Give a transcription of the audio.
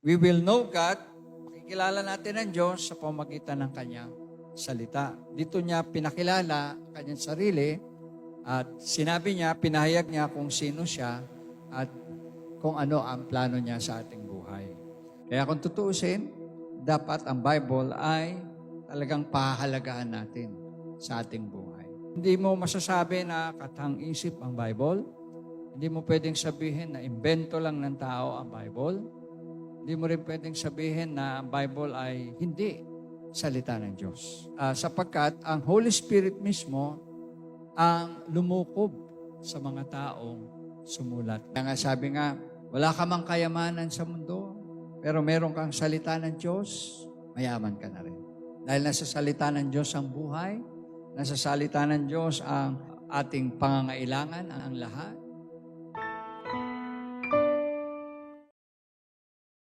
We will know God, makikilala natin ang Diyos sa pamamagitan ng Kanyang salita. Dito niya pinakilala ang Kanyang sarili at sinabi niya, pinahayag niya kung sino siya at kung ano ang plano niya sa ating buhay. Kaya kung tutuusin, dapat ang Bible ay talagang pahahalagahan natin sa ating buhay. Hindi mo masasabi na katang-isip ang Bible. Hindi mo pwedeng sabihin na imbento lang ng tao ang Bible. Hindi mo rin pwedeng sabihin na ang Bible ay hindi salita ng Diyos. Sapagkat ang Holy Spirit mismo ang lumukob sa mga taong sumulat. Kaya nga sabi nga, wala ka mang kayamanan sa mundo, pero meron kang salita ng Diyos, mayaman ka na rin. Dahil nasa salita ng Diyos ang buhay, nasa salita ng Diyos ang ating pangangailangan, ang lahat.